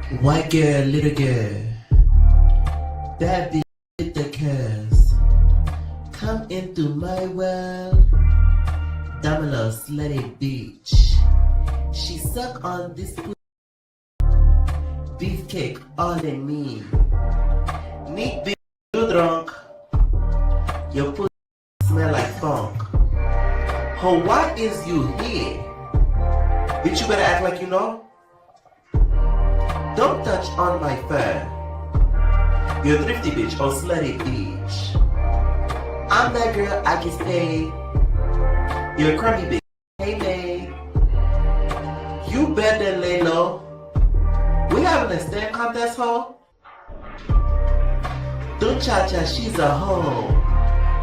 White girl, little girl, bad bitch with the curse. Come into my world, Damala slutty bitch. She suck on this beefcake all in me. Neat bitch, you drunk. Your pussy smell like funk. Oh, why is you here? Bitch, you better act like you know. Don't touch on my fur. You're a thrifty bitch or slutty bitch. I'm that girl, I get paid. You're a crummy bitch. Hey, babe. You better lay low. We having a stand contest, ho? Don't cha-cha, she's a hoe.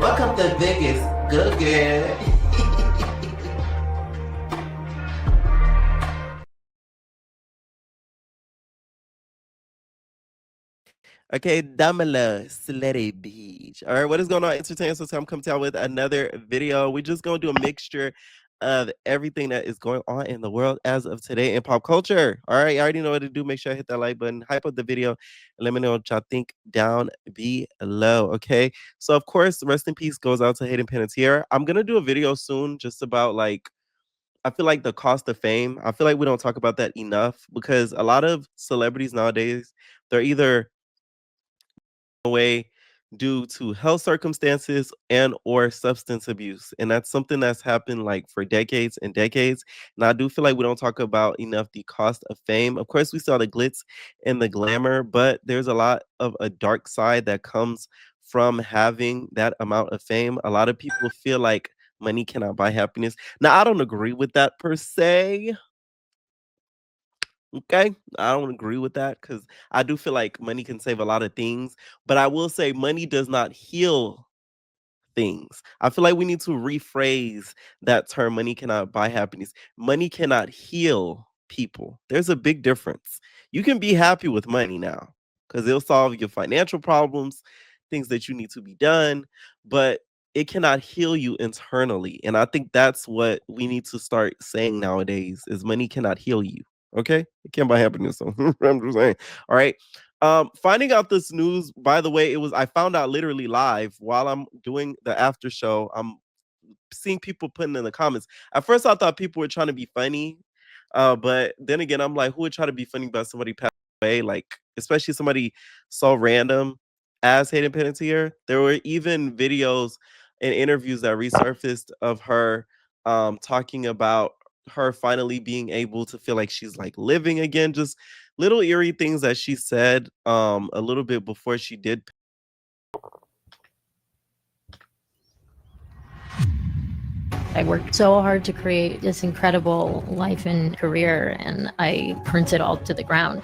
Welcome to Vegas, good girl. Okay, Damala Slutty Beach. All right, what is going on, entertainment? So I'm coming out with another video. We're just going to do a mixture of everything that is going on in the world as of today in pop culture. All right, you already know what to do. Make sure I hit that like button, hype up the video, and let me know what y'all think down below. Okay, so of course, rest in peace goes out to Hayden Panettiere. I'm gonna do a video soon just about like I feel like the cost of fame. I feel like we don't talk about that enough because a lot of celebrities nowadays, they're either away due to health circumstances and or substance abuse, and that's something that's happened like for decades and decades. And I do feel like we don't talk about enough the cost of fame. Of course we saw the glitz and the glamour, but there's a lot of a dark side that comes from having that amount of fame. A lot of people feel like money cannot buy happiness. Now I don't agree with that per se. Okay, I don't agree with that because I do feel like money can save a lot of things, but I will say money does not heal things. I feel like we need to rephrase that term. Money cannot buy happiness. Money cannot heal people. There's a big difference. You can be happy with money now because it'll solve your financial problems, things that you need to be done, but it cannot heal you internally. And I think that's what we need to start saying nowadays is money cannot heal you. Okay? It can't buy happiness. So I'm just saying. All right. Finding out this news, by the way, I found out literally live while I'm doing the after show. I'm seeing people putting in the comments. At first, I thought people were trying to be funny, but then again, I'm like, who would try to be funny about somebody passing away? Like, especially somebody so random as Hayden Panettiere. There were even videos and interviews that resurfaced of her talking about her finally being able to feel like she's like living again. Just little eerie things that she said a little bit before she did. I worked so hard to create this incredible life and career, and I burnt it all to the ground.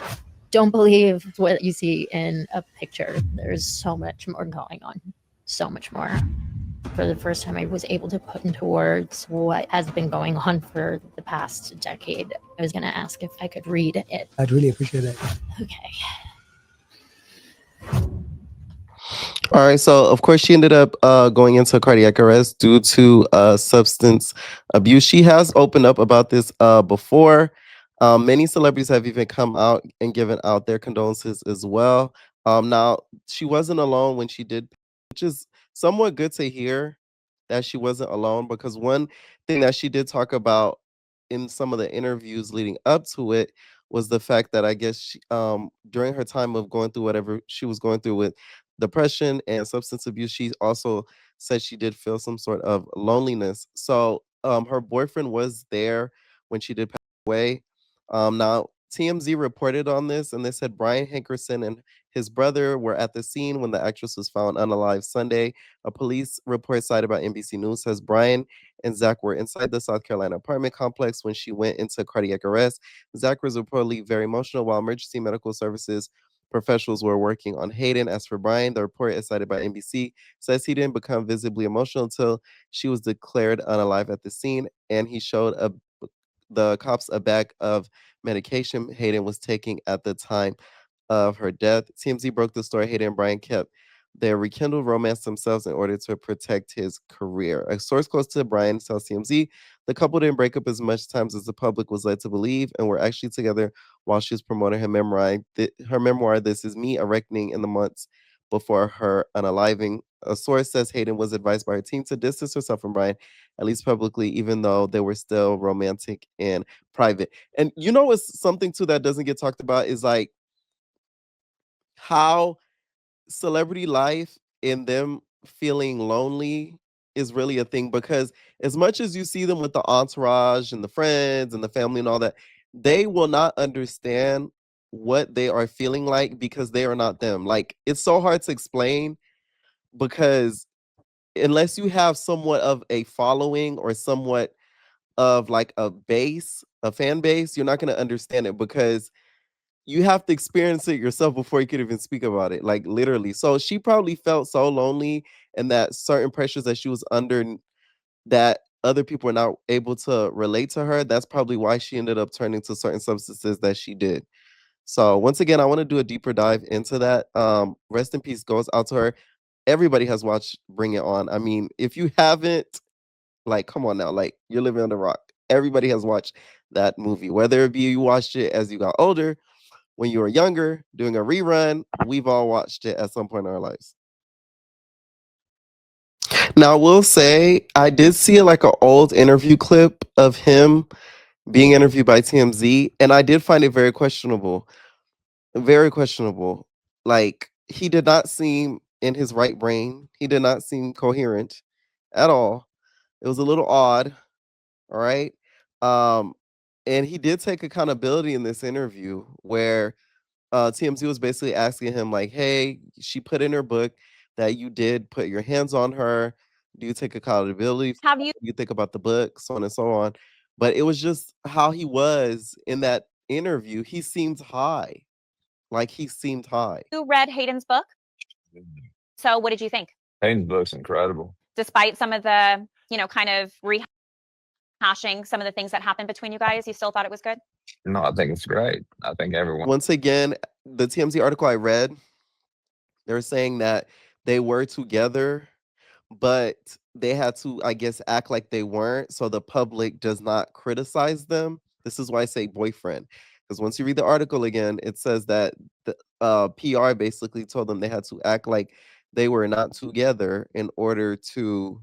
Don't believe what you see in a picture. There's so much more going on, so much more. For the first time, I was able to put into words what has been going on for the past decade. I was going to ask if I could read it. I'd really appreciate it. Okay. All right, so of course she ended up going into cardiac arrest due to substance abuse. She has opened up about this before. Many celebrities have even come out and given out their condolences as well. Now she wasn't alone when she did, which is somewhat good to hear that she wasn't alone because one thing that she did talk about in some of the interviews leading up to it was the fact that I guess during her time of going through whatever she was going through with depression and substance abuse, she also said she did feel some sort of loneliness. So her boyfriend was there when she did pass away. Now TMZ reported on this and they said Brian Hankerson and his brother were at the scene when the actress was found unalive Sunday. A police report cited by NBC News says Brian and Zach were inside the South Carolina apartment complex when she went into cardiac arrest. Zach was reportedly very emotional while emergency medical services professionals were working on Hayden. As for Brian, the report is cited by NBC says he didn't become visibly emotional until she was declared unalive at the scene, and he showed the cops a bag of medication Hayden was taking at the time of her death. TMZ broke the story. Hayden and Brian kept They rekindled romance themselves in order to protect his career. A source close to Brian tells TMZ the couple didn't break up as much times as the public was led to believe, and were actually together while she was promoting her memoir. This Is Me, a reckoning in the months before her unaliving. A source says Hayden was advised by her team to distance herself from Brian, at least publicly, even though they were still romantic in private. And you know what's something too that doesn't get talked about is like how celebrity life and them feeling lonely is really a thing, because as much as you see them with the entourage and the friends and the family and all that, they will not understand what they are feeling like because they are not them. Like, it's so hard to explain, because unless you have somewhat of a following or somewhat of like a fan base, you're not going to understand it, because you have to experience it yourself before you could even speak about it, like literally. So she probably felt so lonely, and that certain pressures that she was under, that other people were not able to relate to her. That's probably why she ended up turning to certain substances that she did. So once again, I want to do a deeper dive into that. Rest in peace goes out to her. Everybody has watched Bring It On. I mean, if you haven't, like, come on now, like, you're living on the rock. Everybody has watched that movie, whether it be you watched it as you got older, when you were younger, doing a rerun. We've all watched it at some point in our lives. Now, I will say, I did see like an old interview clip of him being interviewed by TMZ, and I did find it very questionable. Very questionable. Like, he did not seem in his right brain. He did not seem coherent at all. It was a little odd. All right. Um, and he did take accountability in this interview where TMZ was basically asking him, like, hey, she put in her book that you did put your hands on her. Do you take accountability? Have you What do you think about the book? So on and so on. But it was just how he was in that interview. He seemed high. Like, he seemed high. read Hayden's book? So what did you think? Hayden's book's incredible. Despite some of the, kind of rehashing some of the things that happened between you guys, you still thought it was good? No, I think it's great. I think everyone. Once again, the TMZ article I read, they were saying that they were together, but they had to, I guess, act like they weren't, so the public does not criticize them. This is why I say boyfriend, because once you read the article again, it says that the PR basically told them they had to act like they were not together in order to,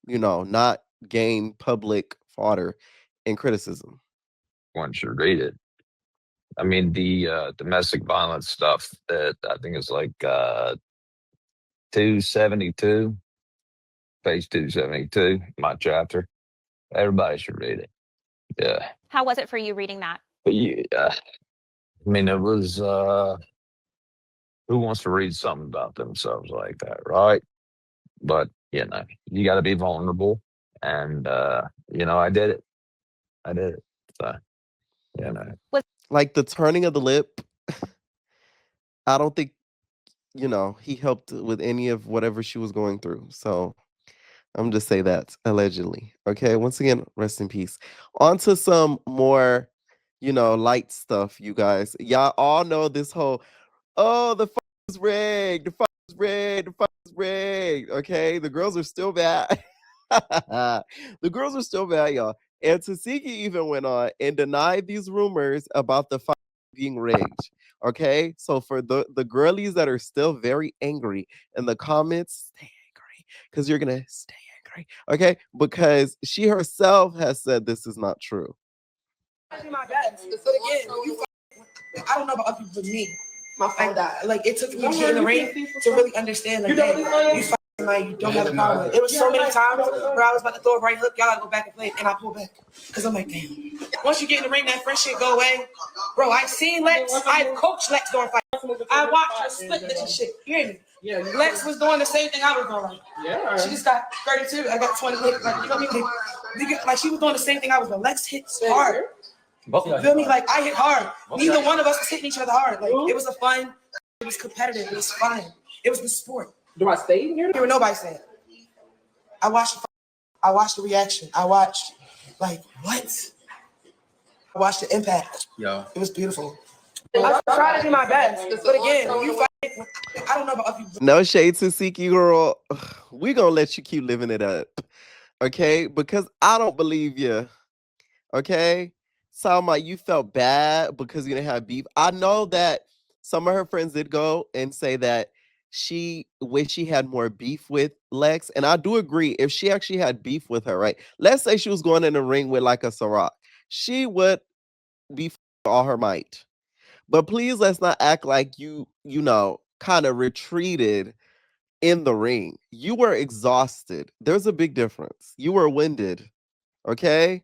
not gain public fodder and criticism. One should read it. I mean, the domestic violence stuff that I think is like 272, page 272, my chapter. Everybody should read it. Yeah. How was it for you reading that? But I mean, it was, who wants to read something about themselves like that, right? But, you got to be vulnerable. And, I did it. So, Like, the turning of the lip, I don't think, he helped with any of whatever she was going through. So I'm just say that allegedly. Okay. Once again, rest in peace. On to some more, light stuff, you guys. Y'all all know this whole, the fight is rigged. The fight is rigged. The fight is rigged. Okay. The girls are still bad. The girls are still bad, y'all. And Tasiki even went on and denied these rumors about the fight being rigged. Okay, so for the girlies that are still very angry in the comments, stay angry, because you're gonna stay angry. Okay, because she herself has said this is not true. My best. But again, I don't know about other people, but me, my phone died. Like, it took me to get in the ring to really understand, like, hey, you fight somebody you don't have a problem with. It was so many times where I was about to throw a right hook, y'all gotta go back and play, and I pull back. Because I'm like, damn. Once you get in the ring, that fresh shit go away. Bro, I've seen Lex, I've coached Lex during fight. I watched her split this and shit. You hear me? Yeah, Lex was doing the same thing I was doing. Like, yeah, she just got 32, I got 20. Like, you know what I mean? Like, she was doing the same thing I was doing. Lex hits hard. You feel me? Like, I hit hard. Neither one of us was hitting each other hard. Like, it was it was competitive. It was fun. It was the sport. Do I stay in here? There were nobody saying. I watched the reaction. I watched, like, what? I watched the impact. Yeah. It was beautiful. I try to do my best, but again, when you fight, I don't know about other people. No shade to Siki, girl. We gonna let you keep living it up, okay? Because I don't believe you, okay? Sound like you felt bad because you didn't have beef. I know that some of her friends did go and say that she wished she had more beef with Lex, and I do agree. If she actually had beef with her, right? Let's say she was going in the ring with like a Ciroc, she would be all her might. But please let's not act like you know, kind of retreated in the ring. You were exhausted. There's a big difference. You were winded. Okay.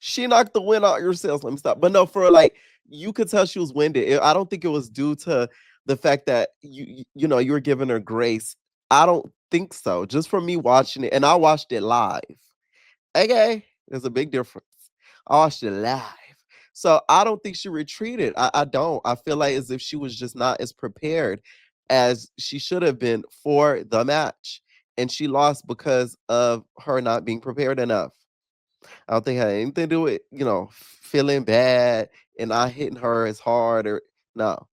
She knocked the wind out your sails. Let me stop. But no, for like, you could tell she was winded. I don't think it was due to the fact that you know, you were giving her grace. I don't think so. Just from me watching it, and I watched it live. Okay. There's a big difference. I watched it live. So I don't think she retreated. I don't. I feel like as if she was just not as prepared as she should have been for the match. And she lost because of her not being prepared enough. I don't think it had anything to do with, you know, feeling bad and not hitting her as hard or no.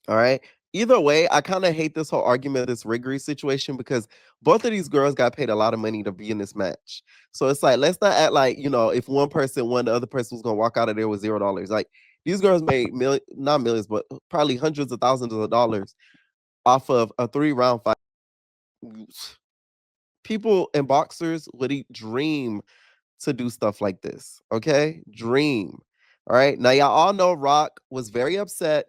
All right. Either way, I kind of hate this whole argument, this riggery situation, because both of these girls got paid a lot of money to be in this match. So it's like, let's not act like, you know, if one person won, the other person was going to walk out of there with $0. Like, these girls made not millions, but probably hundreds of thousands of dollars off of a 3-round fight. People and boxers would dream to do stuff like this. Okay. Dream. All right. Now, y'all all know Rock was very upset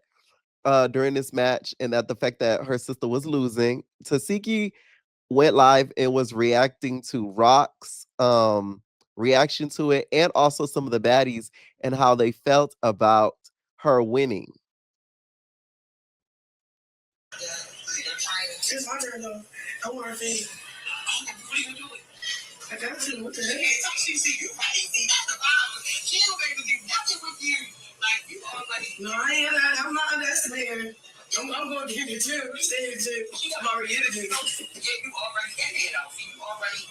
during this match, and that the fact that her sister was losing. Tasiki went live and was reacting to Rock's reaction to it, and also some of the baddies and how they felt about her winning. It's my turn though. I want her face. What are you doing? I got to. What the heck? She see you right. See, that's the problem. She ain't gonna do nothing with you. Like you already. No, I ain't. I'm not underestimating her. I'm going to give you two. Stay in two. I'm already in it. Yeah, you already in it though. See, you already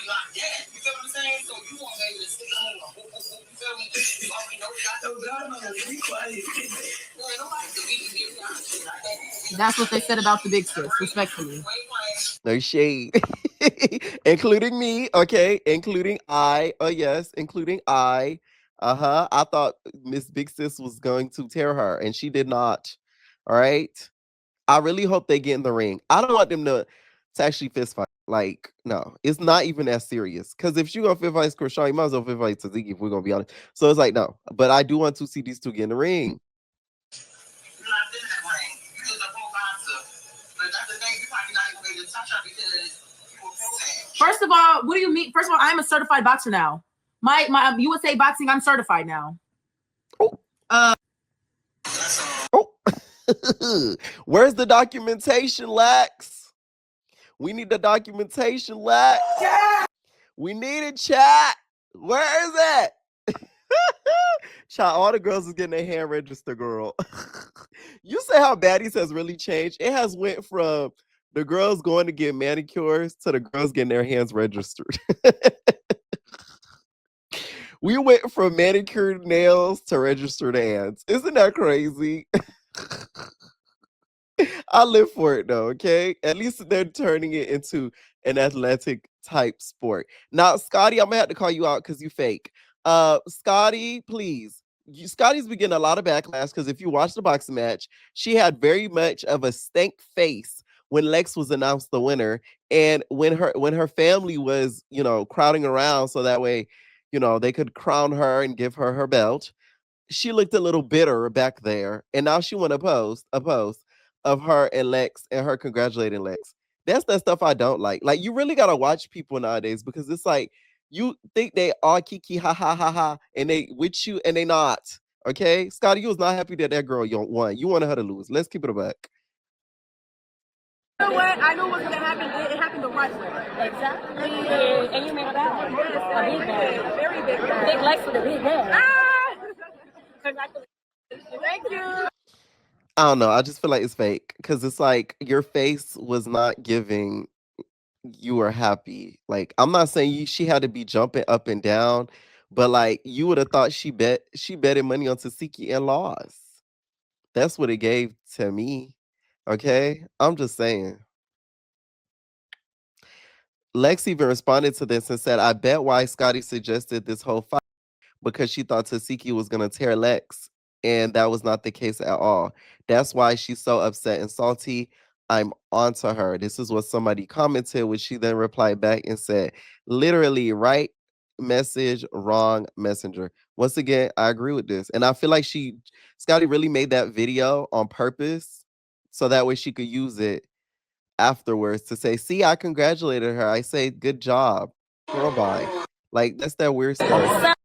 locked in. You feel what I'm saying? So you won't be able to stay home. You feel me? You already know that. Oh God, I'm be quiet. That's what they said about the big sis, respectfully. No shade. Including me, okay? Including I. Oh, yes, including I. I thought Miss Big Sis was going to tear her, and she did not. All right. I really hope they get in the ring. I don't want them to actually fist fight. Like, no, it's not even that serious. Because if you go fist fight Krishan, you might as well fist fight Taziki if we're gonna be honest. So it's like, no. But I do want to see these two get in the ring. First of all, what do you mean? First of all, I'm a certified boxer now. My USA boxing, I'm certified now. Oh. Where's the documentation, Lex? We need the documentation, Lex. Yeah. We need it, chat. Where is it? Chat, all the girls is getting their hand registered, girl. You say how Baddies has really changed. It has went from the girls going to get manicures to the girls getting their hands registered. We went from manicured nails to registered hands. Isn't that crazy? I live for it though, okay? At least they're turning it into an athletic type sport. Now, Scotty, I'm gonna have to call you out because you fake. Scotty, please. Scotty's been getting a lot of backlash because if you watch the boxing match, she had very much of a stank face when Lex was announced the winner, and when her family was, you know, crowding around so that way, you know, they could crown her and give her her belt. She looked a little bitter back there, and now she want a post of her and Lex and her congratulating Lex. That's the stuff I don't like. Like, you really gotta watch people nowadays because it's like you think they are kiki ha ha ha ha and they with you and they not. Okay, Scotty, you was not happy that girl won. You wanted her to lose. Let's keep it a buck. You know what? I knew what was gonna happen. It happened the right way. Exactly. And you made a bad. A big bad. Very big. Big life for the big bad. Thank you. I don't know. I just feel like it's fake because it's like your face was not giving you were happy. Like, I'm not saying she had to be jumping up and down, but like you would have thought she betted money on Tasiki and lost. That's what it gave to me. Okay, I'm just saying. Lex even responded to this and said, "I bet why Scotty suggested this whole fight because she thought Tasiki was gonna tear Lex, and that was not the case at all. That's why she's so upset and salty. I'm onto her." This is what somebody commented, which she then replied back and said, "Literally, right message, wrong messenger." Once again, I agree with this, and I feel like Scotty really made that video on purpose so that way she could use it afterwards to say, "See, I congratulated her. I say, good job, girl. Bye." Like that's that weird stuff.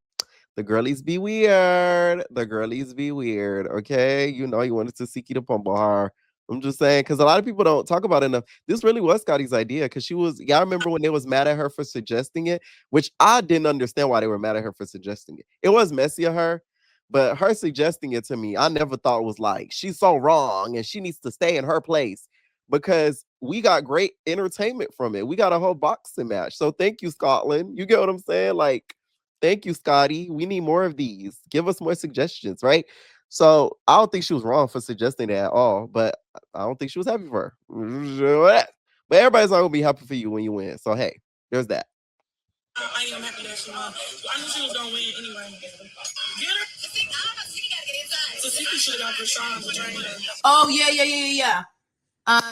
The girlies be weird. The girlies be weird. Okay. You know, you wanted to seek you to pumble her. I'm just saying, because a lot of people don't talk about it enough. This really was Scotty's idea because I remember when they was mad at her for suggesting it, which I didn't understand why they were mad at her for suggesting it. It was messy of her, but her suggesting it to me, I never thought was like, she's so wrong and she needs to stay in her place because we got great entertainment from it. We got a whole boxing match. So thank you, Scotland. You get what I'm saying? Like, thank you, Scotty. We need more of these. Give us more suggestions, right? So I don't think she was wrong for suggesting that at all, but I don't think she was happy for her. But everybody's not gonna be happy for you when you win. So hey, there's that. I ain't even happy that she won. I knew she was gonna win anyway. Get her. So she should have got for Sean to train her. Oh yeah.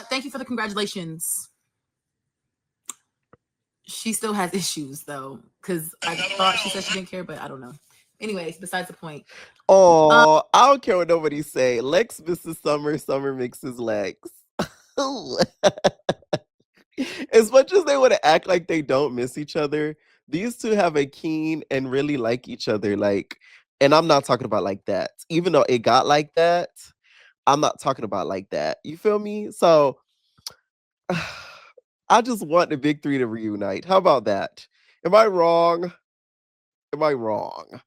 Thank you for the congratulations. She still has issues though, because I thought she said she didn't care, but I don't know. Anyways, besides the point. Oh, I don't care what nobody say. Lex misses Summer, Summer mixes Lex. As much as they want to act like they don't miss each other, these two have a keen and really like each other. Like, and I'm not talking about like that. Even though it got like that, I'm not talking about like that. You feel me? So I just want the big three to reunite. How about that? Am I wrong? Am I wrong?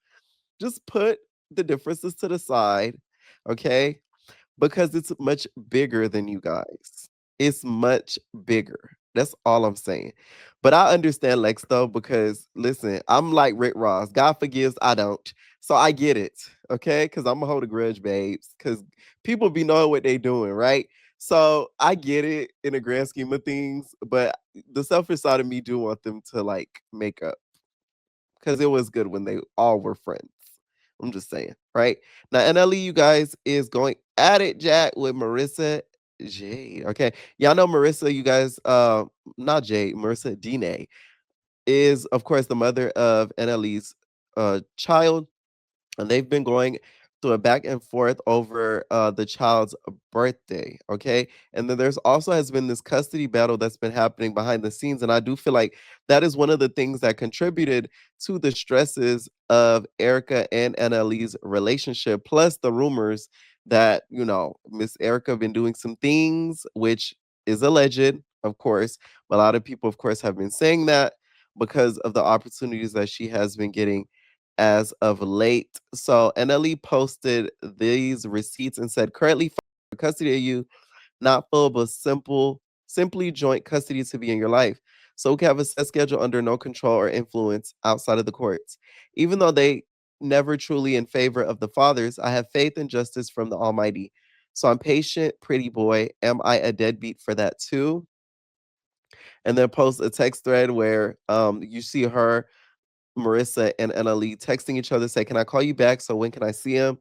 Just put the differences to the side, okay? Because it's much bigger than you guys. It's much bigger. That's all I'm saying. But I understand Lex though, because listen, I'm like Rick Ross. God forgives, I don't. So I get it, okay? Because I'm gonna hold a grudge, babes. Because people be knowing what they doing, right? So I get it in the grand scheme of things, but the selfish side of me do want them to like make up because it was good when they all were friends. I'm just saying, right? Now, NLE, you guys, is going at it, Jack, with Marissa Jade. Okay. Y'all know Marissa, you guys, not Jade, Marissa Dine is, of course, the mother of NLE's child. And they've been going through a back and forth over the child's birthday. Okay. And then there's also has been this custody battle that's been happening behind the scenes. And I do feel like that is one of the things that contributed to the stresses of Erica and NLE's relationship, plus the rumors that, Miss Erica been doing some things, which is alleged, of course. A lot of people, of course, have been saying that because of the opportunities that she has been getting as of late. So NLE posted these receipts and said, currently for custody of you, not full, but simply joint custody to be in your life. So we can have a set schedule under no control or influence outside of the courts. Even though they never truly in favor of the fathers, I have faith and justice from the Almighty. So I'm patient, pretty boy. Am I a deadbeat for that too? And then post a text thread where you see her, Marissa, and NLE texting each other, say, "Can I call you back? So when can I see him?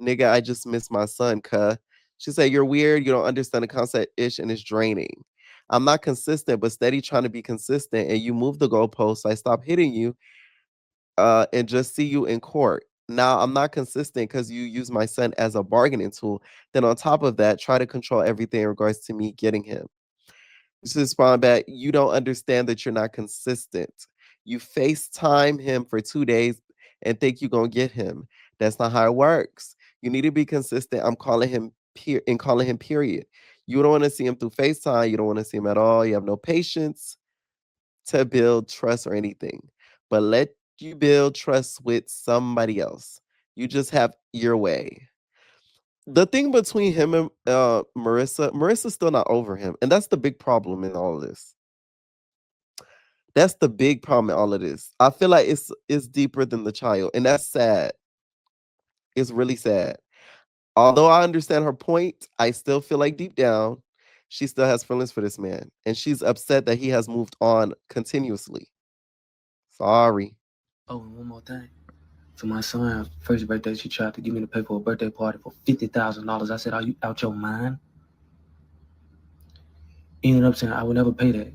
Nigga, I just miss my son, cuh." She said, "You're weird. You don't understand the concept ish and it's draining. I'm not consistent, but steady trying to be consistent. And you move the goalposts. So I stop hitting you and just see you in court. Now I'm not consistent because you use my son as a bargaining tool. Then on top of that, try to control everything in regards to me getting him." To respond back, "You don't understand that you're not consistent. You FaceTime him for 2 days and think you're gonna get him. That's not how it works. You need to be consistent. I'm calling him calling him period. You don't want to see him through FaceTime. You don't want to see him at all. You have no patience to build trust or anything. But let you build trust with somebody else. You just have your way." The thing between him and Marissa's still not over him. And that's the big problem in all of this. That's the big problem in all of this. I feel like it's deeper than the child. And that's sad. It's really sad. Although I understand her point, I still feel like deep down, she still has feelings for this man. And she's upset that he has moved on continuously. Sorry. Oh, and one more thing. For my son's first birthday, she tried to give me the pay for a birthday party for $50,000. I said, "Are you out your mind?" Ended up saying I would never pay that.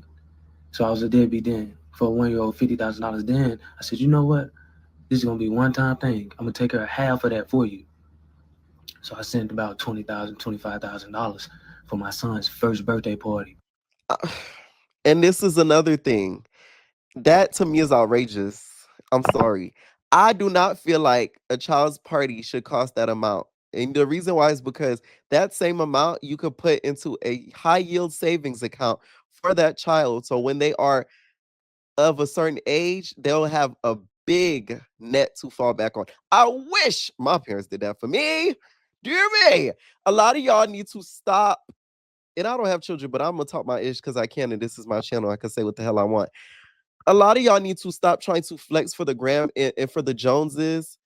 So I was a deadbeat then. For a 1-year-old, $50,000. Then I said, you know what? This is gonna be a one-time thing. I'm gonna take her half of that for you. So I sent about $20,000, $25,000 for my son's first birthday party. And this is another thing. That to me is outrageous. I'm sorry. I do not feel like a child's party should cost that amount. And the reason why is because that same amount you could put into a high yield savings account for that child. So when they are of a certain age, they'll have a big net to fall back on. I wish my parents did that for me. Dear me. A lot of y'all need to stop. And I don't have children, but I'm gonna talk my ish because I can, and this is my channel. I can say what the hell I want. A lot of y'all need to stop trying to flex for the gram and for the Joneses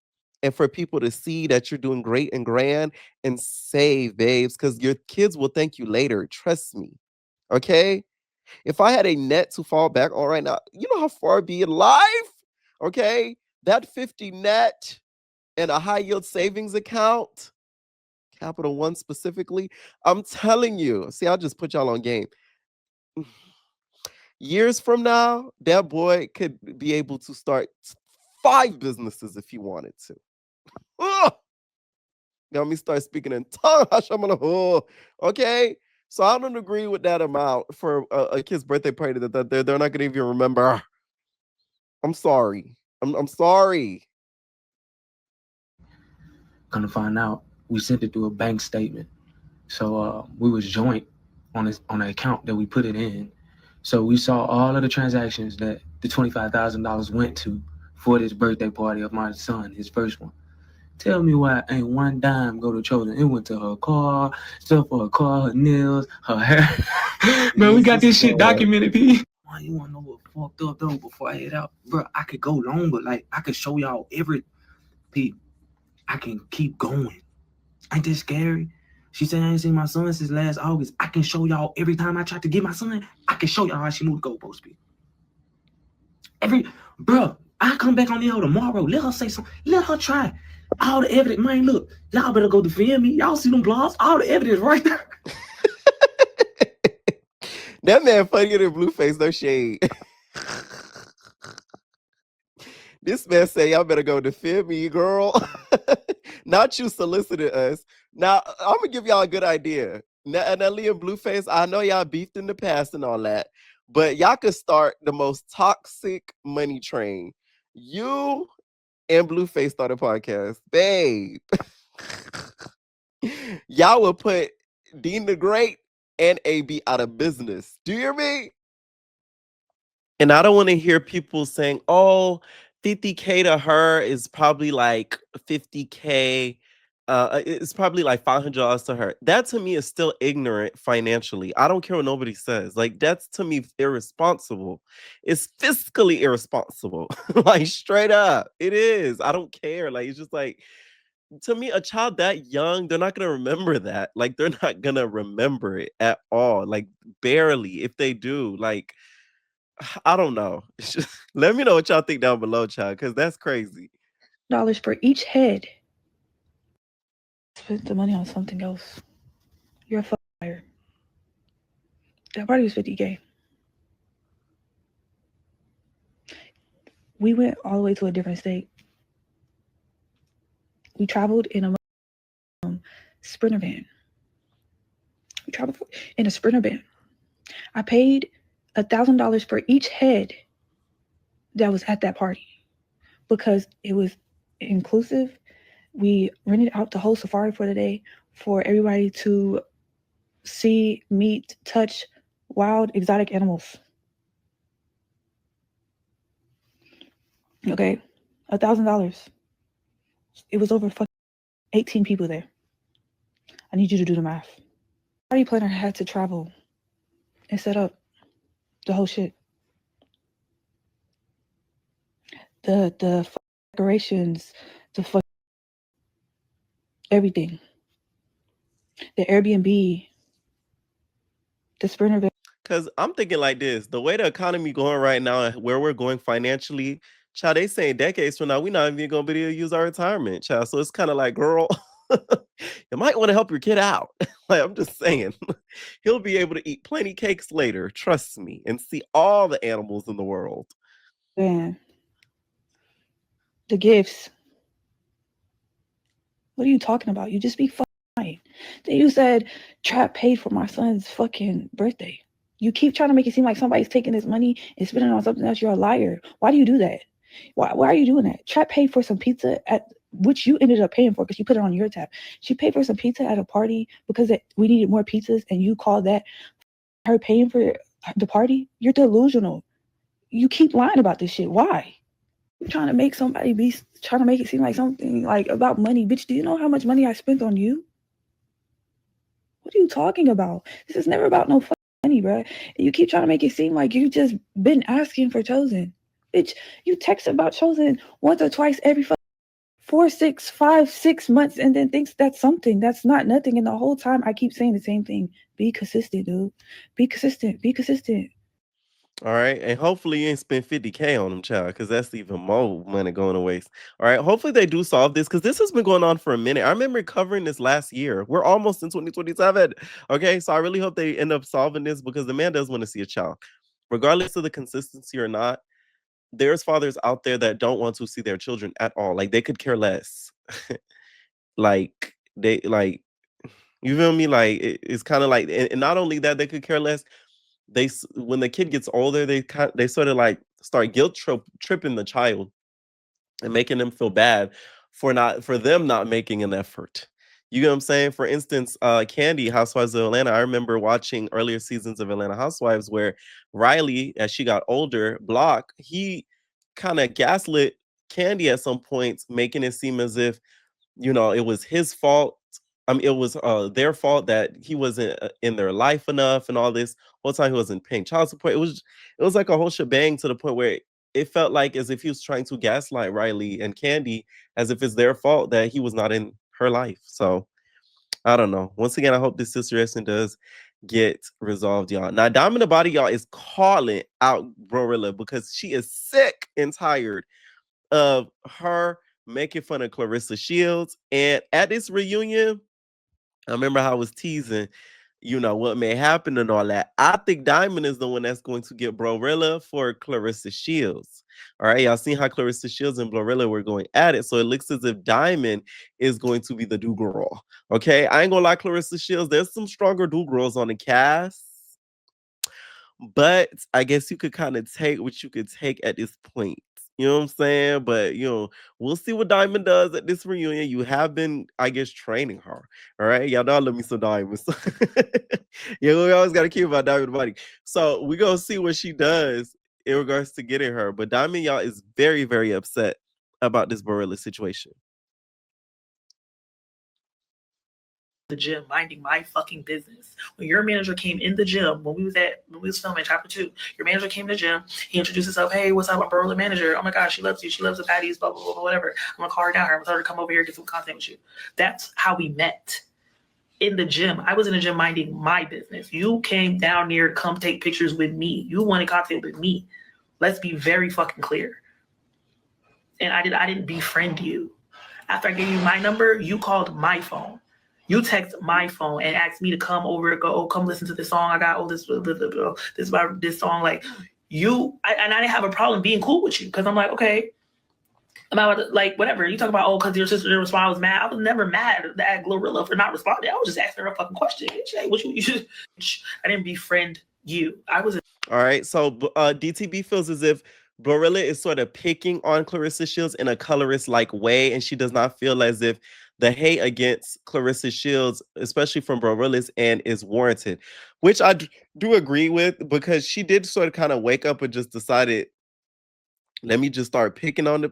and for people to see that you're doing great and grand and save, babes, because your kids will thank you later. Trust me. Okay? If I had a net to fall back on right now, you know how far I'd be in life? Okay? That 50 net and a high yield savings account, Capital One specifically, I'm telling you. See, I'll just put y'all on game. Years from now, that boy could be able to start 5 businesses if he wanted to. Oh, got me start speaking in tongues. Okay, so I don't agree with that amount for a kid's birthday party that they're not gonna even remember. I'm sorry. I'm sorry. Come to find out, we sent it through a bank statement. So we was joint on the account that we put it in. So we saw all of the transactions that the $25,000 went to for this birthday party of my son, his first one. Tell me why ain't one dime go to children. It went to her car, stuff for her car, her nails, her hair. Man, we got this shit documented, P. Why you wanna know what fucked up though before I head out? Bro, I could go longer. Like, I could show y'all every P. I can keep going. Ain't that scary? She said I ain't seen my son since last August. I can show y'all every time I try to get my son. I can show y'all how she moved the goalpost. Bro, I come back on the hill tomorrow. Let her say something. Let her try. All the evidence, man. Look, y'all better go defend me. Y'all see them blogs? All the evidence right there. That man funnier than Blueface, no shade. This man say, y'all better go defend me, girl. Not you solicited us. Now, I'm going to give y'all a good idea. NLE and Blueface, I know y'all beefed in the past and all that, but y'all could start the most toxic money train. You and Blueface start a podcast. Babe. Y'all will put Dean the Great and AB out of business. Do you hear me? And I don't want to hear people saying, oh, 50K to her is probably like 50K. It's probably like $500 to her. That to me is still ignorant financially. I don't care what nobody says. Like, that's to me irresponsible. It's fiscally irresponsible. Like, straight up. It is. I don't care. Like, it's just like, to me, a child that young, they're not going to remember that. Like, they're not going to remember it at all. Like, barely. If they do, like, I don't know. Let me know what y'all think down below, child, because that's crazy. $dollars for each head. Spend the money on something else. You're a fucking liar. That party was $50K. We went all the way to a different state. We traveled in a Sprinter van. We traveled in a Sprinter van. I paid $1,000 for each head that was at that party because it was inclusive. We rented out the whole safari for the day for everybody to see, meet, touch wild, exotic animals. Okay, $1,000. It was over fucking 18 people there. I need you to do the math. Party planner had to travel and set up the whole shit. The decorations, the everything. the Airbnb, the Sprinter van. Because I'm thinking like this: the way the economy going right now, and where we're going financially, child, they saying decades from now, we're not even gonna be able to use our retirement, child. So it's kind of like, girl, you might want to help your kid out. Like I'm just saying, he'll be able to eat plenty cakes later, trust me, and see all the animals in the world. Man, the gifts. What are you talking about? You just be fucking lying. Then you said Trap paid for my son's fucking birthday. You keep trying to make it seem like somebody's taking this money and spending it on something else. You're a liar. Why do you do that? Why are you doing that? Trap paid for some pizza at which you ended up paying for because you put it on your tab. She paid for some pizza at a party because we needed more pizzas, and you call that her paying for the party? You're delusional. You keep lying about this shit. Why? You're trying to make somebody be trying to make it seem like something like about money. Bitch, do you know how much money I spent on you? What are you talking about? This is never about no fucking money, bro. You keep trying to make it seem like you just been asking for Chosen. Bitch, you text about Chosen once or twice every 4, 6, 5, 6 months, and then thinks that's something. That's not nothing. And the whole time I keep saying the same thing. Be consistent, dude. Be consistent. Be consistent. All right. And hopefully you ain't spent 50K on them, child, because that's even more money going to waste. All right. Hopefully they do solve this because this has been going on for a minute. I remember covering this last year. We're almost in 2027. Okay. So I really hope they end up solving this because the man does want to see a child. Regardless of the consistency or not, there's fathers out there that don't want to see their children at all. Like they could care less. Like they like, you feel me? Like it's kind of like, and not only that, they could care less. When the kid gets older, they sort of like start tripping the child and making them feel bad for them not making an effort. You get what I'm saying? For instance, Candy, Housewives of Atlanta. I remember watching earlier seasons of Atlanta Housewives where Riley, as she got older, Block, he kind of gaslit Candy at some points, making it seem as if it was his fault. I mean, it was their fault that he wasn't in their life enough and all this. Whole time he wasn't paying child support. It was like a whole shebang to the point where it felt like as if he was trying to gaslight Riley and Candy as if it's their fault that he was not in her life. So I don't know. Once again, I hope this situation does get resolved, y'all. Now, Diamond the Body, y'all, is calling out Brorilla because she is sick and tired of her making fun of Clarissa Shields. And at this reunion, I remember how I was teasing, what may happen and all that. I think Diamond is the one that's going to get Brorilla for Clarissa Shields. All right, y'all seen how Clarissa Shields and Brorilla were going at it. So it looks as if Diamond is going to be the do girl. Okay, I ain't gonna lie, Clarissa Shields, there's some stronger do girls on the cast. But I guess you could kind of take what you could take at this point. You know what I'm saying? But, we'll see what Diamond does at this reunion. You have been, I guess, training her. All right. Y'all know I love me some Diamonds. Yeah, we always got to keep about Diamond Body. So we're going to see what she does in regards to getting her. But Diamond, y'all, is very, very upset about this Brorilla situation. The gym minding my fucking business. When your manager came in the gym, when we was filming chapter 2, your manager came to the gym, he introduced himself, hey, what's up, I'm Brorilla manager. Oh my gosh, she loves you, she loves the Baddies, blah, blah, blah, whatever. I'm gonna call her down here, I'm gonna tell her to come over here, get some content with you. That's how we met. In the gym. I was in the gym minding my business. You came down here to come take pictures with me. You wanted content with me. Let's be very fucking clear. And I didn't befriend you. After I gave you my number, you called my phone. You text my phone and asked me to come over, come listen to this song. I got this about this song. Like I didn't have a problem being cool with you because I'm like, okay, I'm about like whatever. You talk about because your sister didn't respond. I was mad. I was never mad at Glorilla for not responding. I was just asking her a fucking question. Hey, what you should? I didn't befriend you. I was. All right. So DTB feels as if Brorilla is sort of picking on Clarissa Shields in a colorist-like way, and she does not feel as if the hate against Clarissa Shields, especially from Brorilla's end, is warranted, which I do agree with because she did sort of kind of wake up and just decided, let me just start picking on the,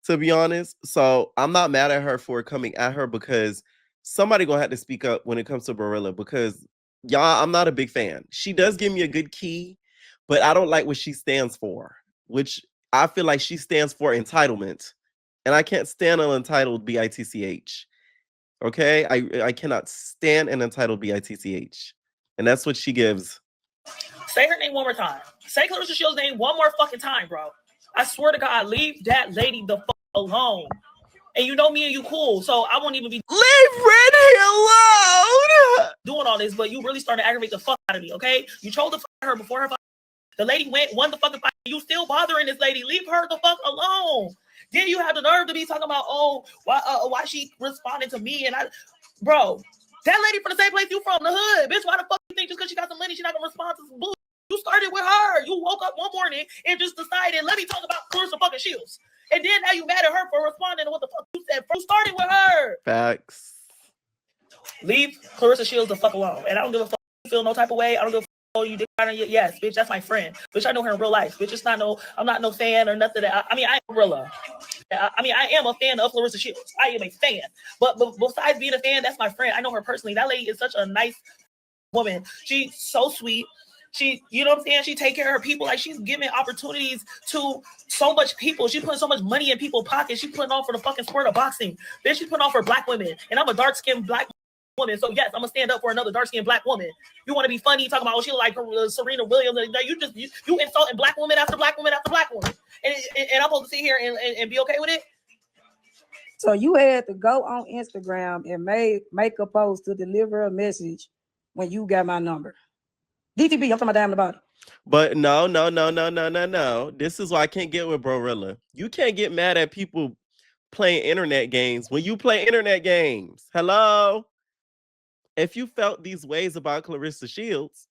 to be honest. So I'm not mad at her for coming at her because somebody gonna have to speak up when it comes to Brorilla because y'all, I'm not a big fan. She does give me a good key, but I don't like what she stands for, which I feel like she stands for entitlement. And I can't stand an entitled bitch. Okay, I cannot stand an entitled bitch, and that's what she gives. Say her name one more time. Say Clarissa Shields' name one more fucking time, bro. I swear to God, leave that lady the fuck alone. And you know me and you cool, so I won't even be leave Reddy alone doing all this. But you really starting to aggravate the fuck out of me, okay? You chose to fuck her before her. The lady won the fucking fight. You still bothering this lady? Leave her the fuck alone. Then you have the nerve to be talking about, oh, why she responded to me and bro. That lady from the same place you from, the hood, bitch. Why the fuck you think just because she got some money, she not gonna respond to some bullshit? You started with her. You woke up one morning and just decided, let me talk about Clarissa fucking Shields. And then now you mad at her for responding to what the fuck you said. You started with her. Facts. Leave Clarissa Shields the fuck alone. And I don't give a fuck. You feel no type of way. I don't give a fuck. Oh, you did yes, bitch. That's my friend. Bitch, I know her in real life. Bitch, it's not I'm not no fan or nothing. I mean, I am Brorilla. I am a fan of Clarissa Shields. I am a fan. But besides being a fan, that's my friend. I know her personally. That lady is such a nice woman. She's so sweet. She, you know what I'm saying? She take care of her people. Like, she's giving opportunities to so much people. She's putting so much money in people's pockets. She's putting on for the fucking sport of boxing. Then she's putting on for black women. And I'm a dark-skinned black woman. So yes, I'm gonna stand up for another dark-skinned black woman. You want to be funny, talking about, oh, she like Serena Williams. You insulting black woman after black woman after black woman. And I'm supposed to sit here and be okay with it? So you had to go on Instagram and make a post to deliver a message when you got my number. DTB, I'm talking about down the bottom. But no. This is why I can't get with Brorilla. You can't get mad at people playing internet games when you play internet games. Hello? If you felt these ways about Clarissa Shields,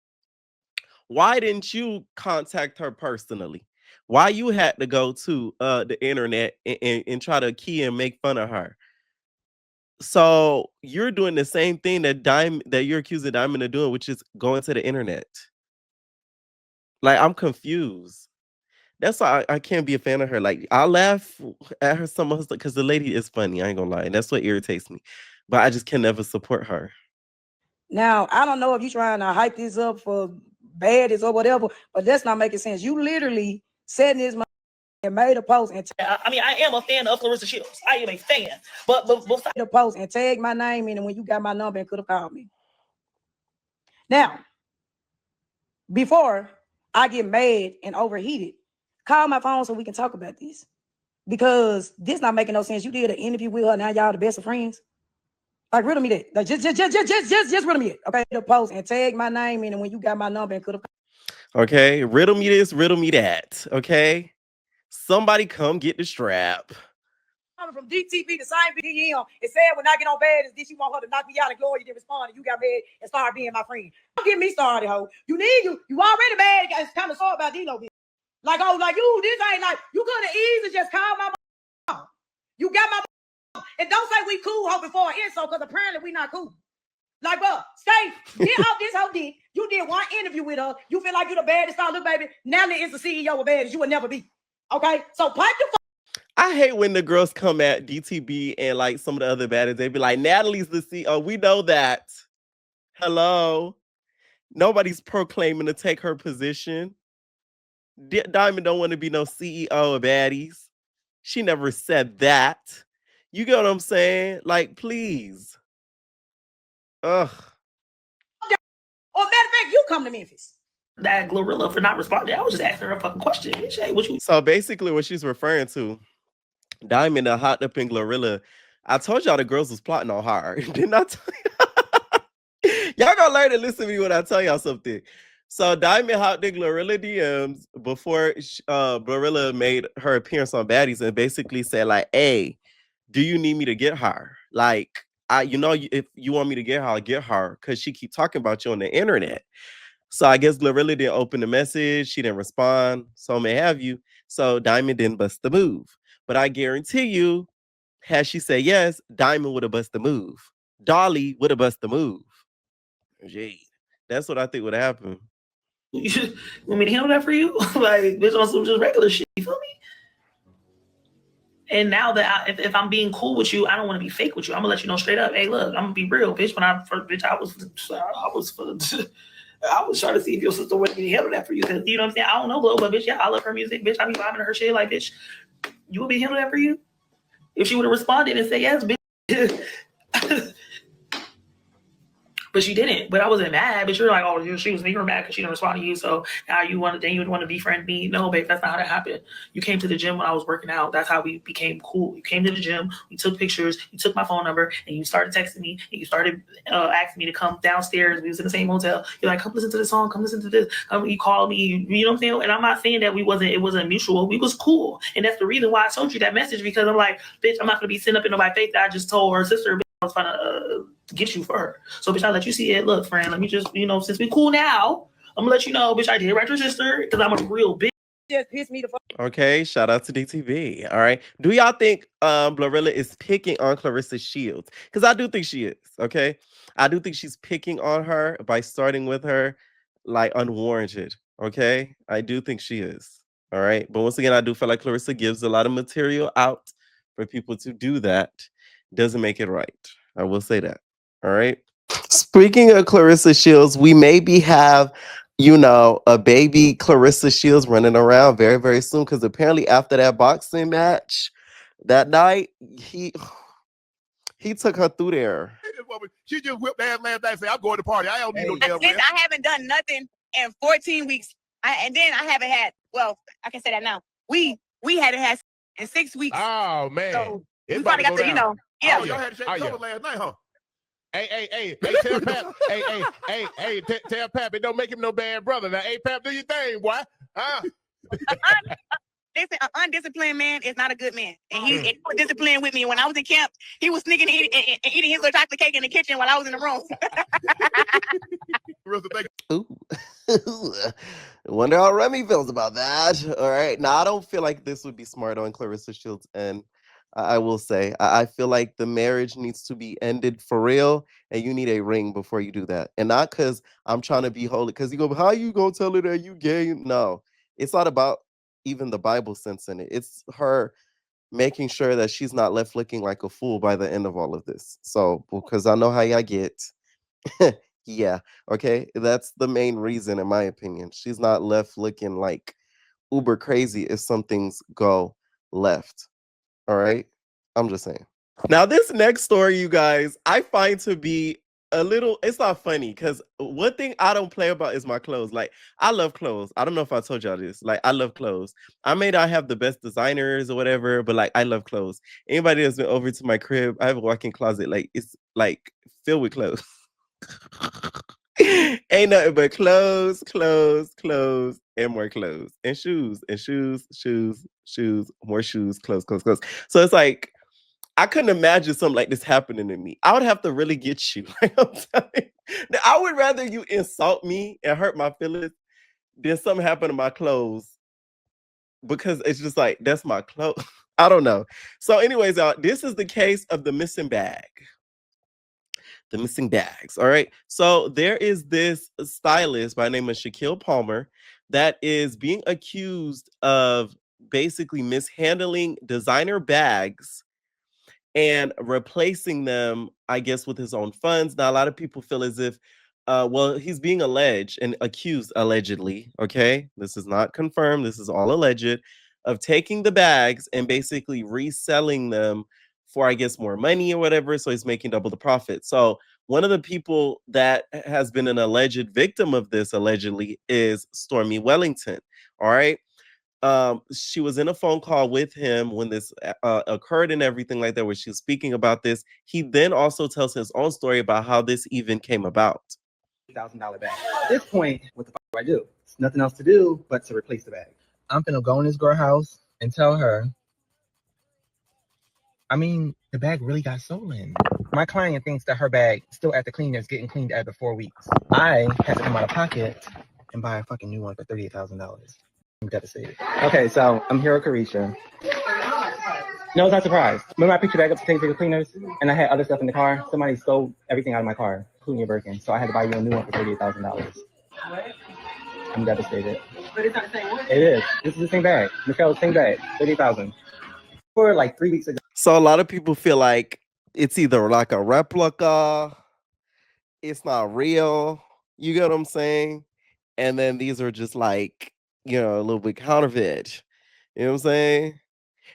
why didn't you contact her personally? Why you had to go to the internet and try to key and make fun of her? So you're doing the same thing that you're accusing Diamond of doing, which is going to the internet. Like, I'm confused. That's why I can't be a fan of her. Like, I laugh at her so much because the lady is funny. I ain't gonna lie. And that's what irritates me. But I just can never support her. Now, I don't know if you're trying to hype this up for baddies or whatever, but that's not making sense. You literally said this and made a post and I mean, I am a fan of Clarissa Shields. I am a fan. But besides the post and tag my name in, and when you got my number and could have called me. Now, before I get mad and overheated, call my phone so we can talk about this. Because this not making no sense. You did an interview with her, now y'all the best of friends. Like, riddle me that. Like, just riddle me it. Okay, the post and tag my name in, and when you got my number and could have. Okay, riddle me this, riddle me that. Okay, somebody come get the strap. From DTB, the same DM, it said when I get on bad, is this you want her to knock me out and Gloria didn't respond, and you got mad and started being my friend. Don't get me started, ho. You already mad. It's kind of sore about Dino. Like, oh, like you, this ain't like, you could have easily just called my mom. You got my mom. And don't say we cool, ho, before an insult, because apparently we not cool. Like, bro, stay, get off this whole dick. You did one interview with her. You feel like you the baddest star, look, baby. Nelly is the CEO of Baddies. You will never be. Okay? So pipe the I hate when the girls come at DTB and like some of the other baddies. They be like, Natalie's the CEO. We know that. Hello. Nobody's proclaiming to take her position. Diamond don't want to be no CEO of Baddies. She never said that. You get what I'm saying? Like, please. Ugh. Or matter of fact, you come to Memphis. That Glorilla for not responding. I was just asking her a fucking question. Hey, what you? So basically what she's referring to, Diamond hopped up in Glorilla. I told y'all the girls was plotting on her. Didn't I tell you? Y'all gonna learn to listen to me when I tell y'all something. So Diamond hopped in Glorilla DMs before Brorilla made her appearance on Baddies and basically said like, hey, do you need me to get her? Like, if you want me to get her, I'll get her because she keep talking about you on the internet. So I guess Glorilla didn't open the message. She didn't respond. So may have you. So Diamond didn't bust the move. But I guarantee you, had she said yes, Diamond would have bust the move. Dolly would have bust the move. Gee, that's what I think would happen. You want me to handle that for you? Like, bitch, on some just regular shit. You feel me? And now that if I'm being cool with you, I don't want to be fake with you. I'm gonna let you know straight up. Hey, look, I'm gonna be real, bitch. When I first, bitch, I was trying to see if your sister wanted me to handle that for you. Cause you know what I'm saying? I don't know, but bitch, yeah, I love her music, bitch. I be vibing to her shit. Like, bitch, you want me to handle that for you? If she would have responded and said yes, bitch. But she didn't. But I wasn't mad. But you're like, oh, she was me. You're mad because she didn't respond to you. So now you want to befriend me. No, babe, that's not how that happened. You came to the gym when I was working out. That's how we became cool. You came to the gym. We took pictures. You took my phone number and you started texting me and you started asking me to come downstairs. We was in the same hotel. You're like, come listen to the song. Come listen to this. You called me. You know what I'm saying? And I'm not saying that it wasn't mutual. We was cool. And that's the reason why I told you that message, because I'm like, bitch, I'm not going to be sitting up in my face that I just told her sister, bitch, I was trying to get you for her. So, bitch, I'll let you see it. Look, friend, let me just, since we cool now, I'm going to let you know, bitch, I did write your sister because I'm a real bitch. Just piss me the fuck. Okay, shout out to DTB. All right. Do y'all think Brorilla is picking on Clarissa Shields? Because I do think she is. Okay. I do think she's picking on her by starting with her like unwarranted. Okay. I do think she is. All right. But once again, I do feel like Clarissa gives a lot of material out for people to do that. Doesn't make it right. I will say that. All right. Speaking of Clarissa Shields, we maybe have a baby Clarissa Shields running around very, very soon. Because apparently after that boxing match that night, he took her through there. She just whipped ass last night and said, I'm going to party. I don't need no damn rest. I haven't done nothing in 14 weeks. And then I haven't had, well, I can say that now. We hadn't had in 6 weeks. Oh, man. So it's we probably got to, yeah. Oh, y'all had to shake the last night, huh? Hey, tell Pap, tell Pap, it don't make him no bad brother. Now, hey, Pap, do your thing, boy. Huh? Listen, an undisciplined man is not a good man. And he was disciplined with me. When I was in camp, he was sneaking and eating his little chocolate cake in the kitchen while I was in the room. Ooh. Wonder how Remy feels about that. All right. Now, I don't feel like this would be smart on Clarissa Shields' end. I will say, I feel like the marriage needs to be ended for real, and you need a ring before you do that. And not because I'm trying to be holy, because you go, how you gonna tell her that you gay? No, it's not about even the Bible sense in it. It's her making sure that she's not left looking like a fool by the end of all of this. So, because I know how y'all get. Yeah, okay, that's the main reason, in my opinion. She's not left looking like uber crazy if some things go left. All right. I'm just saying. Now, this next story, you guys, I find to be it's not funny because one thing I don't play about is my clothes. Like, I love clothes. I don't know if I told y'all this. Like, I love clothes. I may not have the best designers or whatever, but like, I love clothes. Anybody that's been over to my crib, I have a walk-in closet. Like, it's like filled with clothes. Ain't nothing but clothes, and more clothes, and shoes, more shoes, clothes. So it's like, I couldn't imagine something like this happening to me. I would have to really get you. Like, I'm telling you. I would rather you insult me and hurt my feelings than something happen to my clothes, because it's just like, that's my clothes. I don't know. So anyways, this is the case of the missing bag. The missing bags. All right. So there is this stylist by the name of Shaquille Palmer that is being accused of basically mishandling designer bags and replacing them, I guess, with his own funds. Now, a lot of people feel as if, he's being alleged and accused allegedly. Okay. This is not confirmed. This is all alleged, of taking the bags and basically reselling them for, I guess, more money or whatever. So he's making double the profit. So one of the people that has been an alleged victim of this allegedly is Stormy Wellington. All right. She was in a phone call with him when this occurred and everything like that, where she was speaking about this. He then also tells his own story about how this even came about. $1,000 bag. At this point, what the fuck do I do? There's nothing else to do but to replace the bag. I'm gonna go in this girl house and tell her, the bag really got stolen. My client thinks that her bag still at the cleaners, getting cleaned after 4 weeks. I had to come out of pocket and buy a fucking new one for $38,000. I'm devastated. Okay, so I'm here with Carisha. No, it's not surprised. Remember I picked your bag up to take it to the cleaners and I had other stuff in the car? Somebody stole everything out of my car, including your Birkin. So I had to buy you a new one for $38,000. I'm devastated. But it's not the same one. It is. This is the same bag. Michelle, same bag. $38,000. For like 3 weeks ago. So a lot of people feel like it's either like a replica, it's not real. You get what I'm saying? And then these are just like, a little bit counterfeit. You know what I'm saying?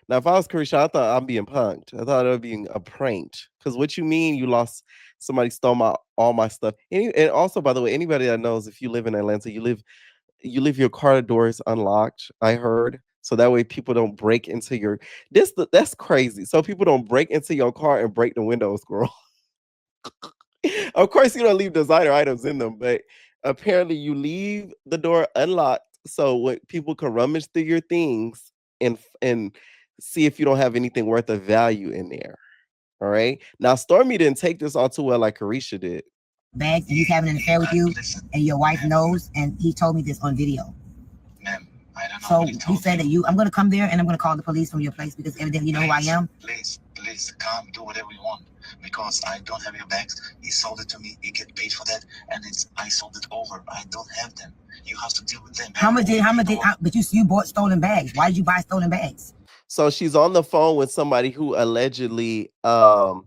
Now, if I was Carisha, I thought I'm being punked. I thought it was being a pranked. Because what you mean you lost, somebody stole all my stuff. And also, by the way, anybody that knows, if you live in Atlanta, you leave your car doors unlocked, I heard. So that way people don't break into your that's crazy. So people don't break into your car and break the windows, girl. Of course, you don't leave designer items in them, but apparently you leave the door unlocked so when people can rummage through your things and see if you don't have anything worth of value in there. All right. Now, Stormy didn't take this all too well like Carisha did. Bags and he's having an affair with you, and your wife knows, and he told me this on video. Ma'am, I don't know. So he said that I'm going to come there and I'm going to call the police from your place because evidently you know who I am. Please, come do whatever you want because I don't have your bags. He sold it to me. He get paid for that, and I sold it over. I don't have them. You have to deal with them. But you bought stolen bags. Why did you buy stolen bags? So she's on the phone with somebody who allegedly bought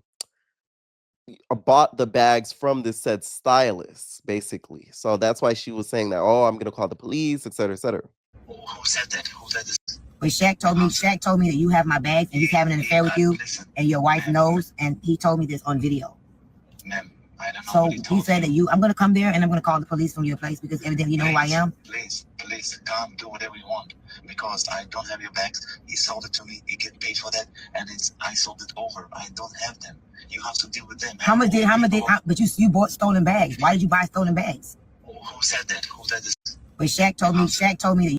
the bags from this said stylist, basically. So that's why she was saying that, oh, I'm going to call the police, et cetera, et cetera. Who said that? Who said this? But Shaq told me that you have my bags and he's having an affair with you, and your wife knows, and he told me this on video. Ma'am, I don't know. So he said that I'm going to come there and I'm going to call the police from your place because evidently you know who I am. Please, come do whatever you want because I don't have your bags. He sold it to me. He get paid for that, and I sold it over. I don't have them. You have to deal with them. But you bought stolen bags. Why did you buy stolen bags? Who said that? Who said this? But Shaq told me that.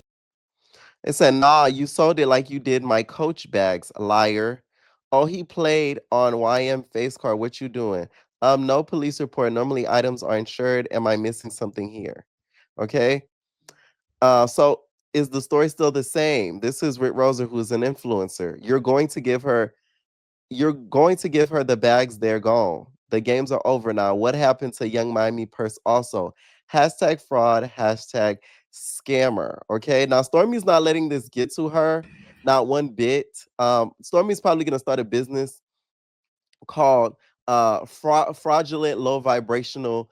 It said, nah, you sold it like you did my Coach bags, liar. Oh, he played on YM face card. What you doing? No police report. Normally items are insured. Am I missing something here? Okay. So is the story still the same? This is Rick Roser, who is an influencer. You're going to give her the bags, they're gone. The games are over now. What happened to Young Miami purse also? Hashtag fraud, hashtag scammer. Okay. Now Stormy's not letting this get to her, not one bit. Stormy's probably gonna start a business called fraudulent low vibrational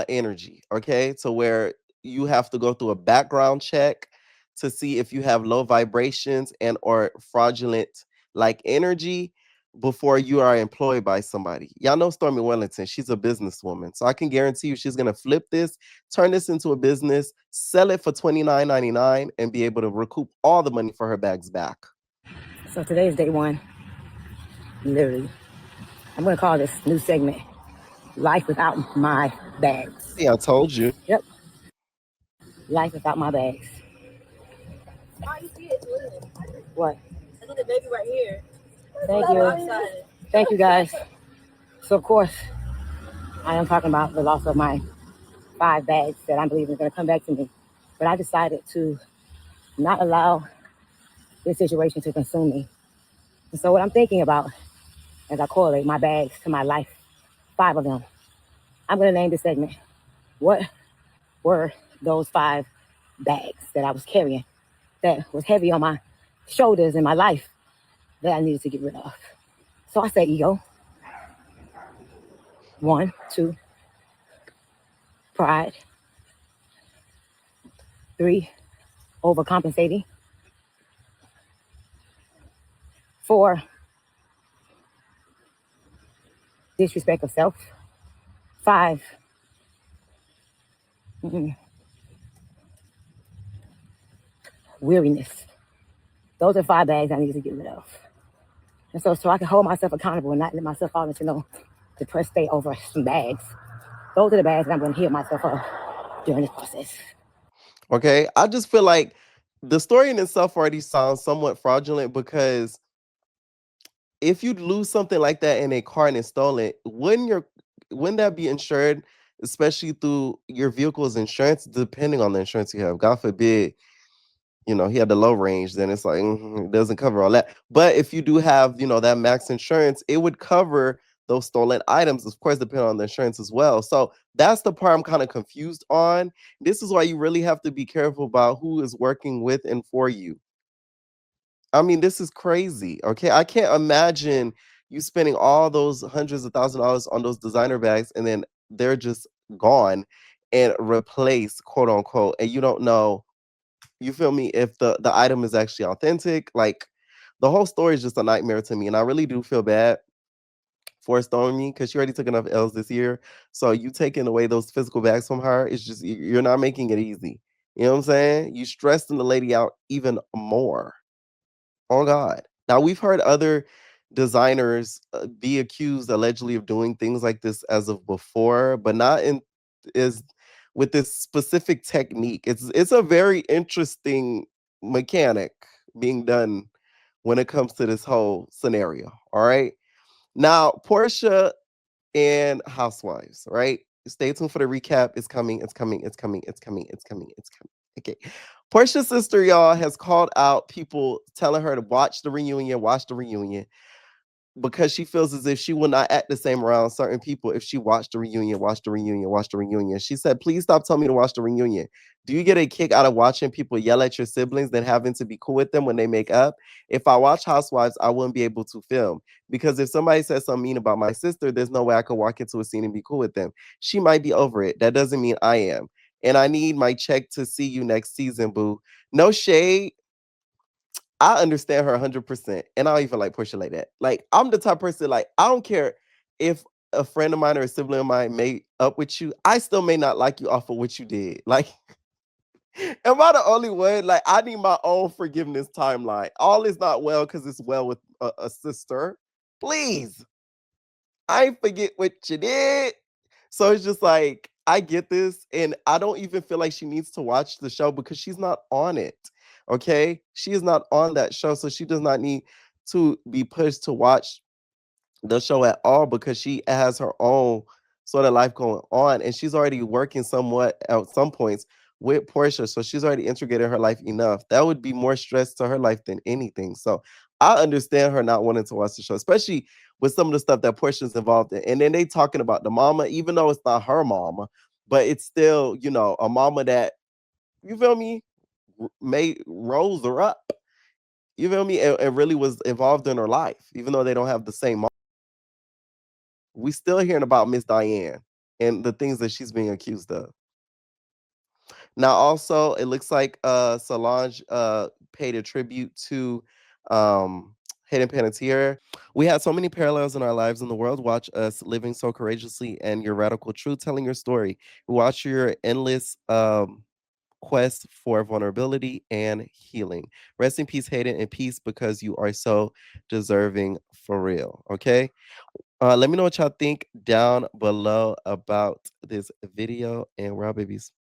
energy. Okay, so where you have to go through a background check to see if you have low vibrations and or fraudulent like energy before you are employed by somebody. Y'all know Stormy Wellington. She's a businesswoman. So I can guarantee you she's going to flip this, turn this into a business, sell it for $29.99 and be able to recoup all the money for her bags back. So today is day one. Literally. I'm going to call this new segment Life Without My Bags. Yeah, I told you. Yep. Life Without My Bags. What? I think the baby right here. Thank you. Thank you, guys. So, of course, I am talking about the loss of my 5 bags that I believe is going to come back to me. But I decided to not allow this situation to consume me. And so what I'm thinking about as I correlate my bags to my life, 5 of them, I'm going to name this segment, what were those 5 bags that I was carrying that was heavy on my shoulders in my life that I needed to get rid of? So I said ego. 1, 2. Pride. 3, overcompensating. 4, disrespect of self. 5, weariness. Those are 5 bags I need to get rid of. And so I can hold myself accountable and not let myself fall into no depressed state over some bags. Those are the bags that I'm going to heal myself of during this process. Okay, I just feel like the story in itself already sounds somewhat fraudulent because if you lose something like that in a car and it's stolen, wouldn't that be insured, especially through your vehicle's insurance, depending on the insurance you have? God forbid, he had the low range, then it's like, it doesn't cover all that. But if you do have, that max insurance, it would cover those stolen items, of course, depending on the insurance as well. So that's the part I'm kind of confused on. This is why you really have to be careful about who is working with and for you. I mean, this is crazy. Okay. I can't imagine you spending all those hundreds of thousands of dollars on those designer bags and then they're just gone and replaced, quote unquote, and you don't know, you feel me, if the item is actually authentic. Like, the whole story is just a nightmare to me. And I really do feel bad for Stormy because she already took enough L's this year. So you taking away those physical bags from her, it's just you're not making it easy. You know what I'm saying? You stressing the lady out even more. Oh God. Now we've heard other designers be accused allegedly of doing things like this as of before, but not in is with this specific technique. It's a very interesting mechanic being done when it comes to this whole scenario. All right. Now, Porsha and Housewives, right? Stay tuned for the recap. It's coming. It's coming. It's coming. It's coming. It's coming. It's coming. Okay. Porsha's sister, y'all, has called out people telling her to watch the reunion, because she feels as if she will not act the same around certain people if she watched the reunion. She said, please stop telling me to watch the reunion. Do you get a kick out of watching people yell at your siblings than having to be cool with them when they make up? If I watch Housewives, I wouldn't be able to film. Because if somebody says something mean about my sister, there's no way I could walk into a scene and be cool with them. She might be over it. That doesn't mean I am. And I need my check to see you next season, boo. No shade. I understand her 100%. And I don't even like Porsha like that. Like, I'm the type of person, like, I don't care if a friend of mine or a sibling of mine made up with you. I still may not like you off of what you did. Like, am I the only one? Like, I need my own forgiveness timeline. All is not well because it's well with a sister. Please. I ain't forget what you did. So it's just like, I get this. And I don't even feel like she needs to watch the show because she's not on it. Okay? She is not on that show. So she does not need to be pushed to watch the show at all because she has her own sort of life going on. And she's already working somewhat at some points with Porsha. So she's already integrated her life enough. That would be more stress to her life than anything. So I understand her not wanting to watch the show, especially with some of the stuff that Porsha's involved in. And then they talking about the mama, even though it's not her mama, but it's still, you know, a mama that, you feel me, rose her up. You feel me? And really was involved in her life, even though they don't have the same mom. We still hearing about Miss Diane and the things that she's being accused of. Now, also, it looks like Solange paid a tribute to Hayden Panettiere. We had so many parallels in our lives in the world. Watch us living so courageously and your radical truth, telling your story. Watch your endless quest for vulnerability and healing. Rest in peace, Hayden, and peace because you are so deserving for real. Okay. Let me know what y'all think down below about this video, and we're out, babies.